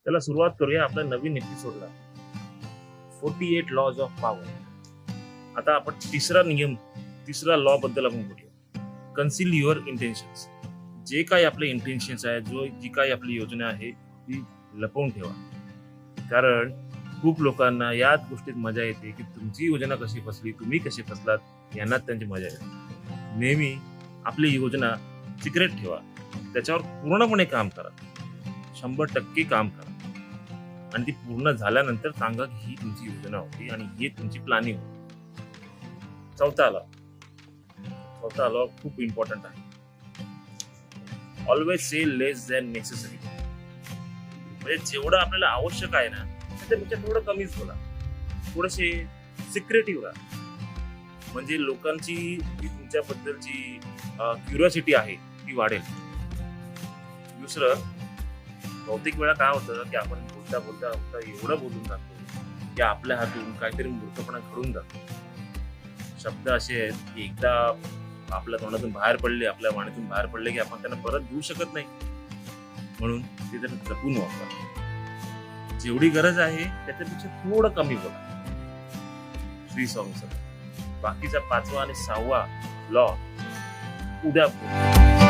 त्याला सुरुवात करूया आपल्या नवीन एपिसोडला. 48 लॉज ऑफ पॉवर. आता आपण तिसरा लॉ बद्दल आपण बोलूया. Conceal your intentions. जे काही आपले इंटेन्शन्स आहे, जी काही आपली योजना आहे ती लपवून ठेवा. कारण खूप लोकांना याच गोष्टीत मजा येते की तुमची योजना कशी फसली, तुम्ही कसे फसलात यांनाच त्यांची मजा येते. नेहमी आपली योजना सिक्रेट ठेवा, त्याच्यावर पूर्णपणे काम करा, 100% काम करा आणि ती पूर्ण झाल्यानंतर सांगा की ही तुमची योजना होती आणि ही तुमची प्लॅनिंग होती. चौथा लॉ खूप इम्पॉर्टंट आहे. ऑलवेज से लेस दॅन नेसेसरी. म्हणजे जेवढं आपल्याला आवश्यक आहे ना त्यापेक्षा थोडं कमीच बोला, थोडेसे सिक्रेटिव्ह राहा. म्हणजे लोकांची जी तुमच्याबद्दलची क्युरिओसिटी आहे ती वाढेल. दुसरं, बहुतेक वेळा काय होतं की आपण बोलता एवढं बोलून जातो की आपल्या हातून काहीतरी मूर्खपणा घडून जातो. शब्द असे आहेत की एकदा आपल्या तोंडातून बाहेर पडले, आपल्या वाणीतून बाहेर पडले की आपण त्यांना परत घेऊ शकत नाही. म्हणून ते जर जपून वापरा. जेवढी गरज आहे त्याच्यापेक्षा थोडं कमी बोला. श्री स्वामी समर्थ. बाकीचा 5वा आणि 6वा लॉ उद्या बोलू.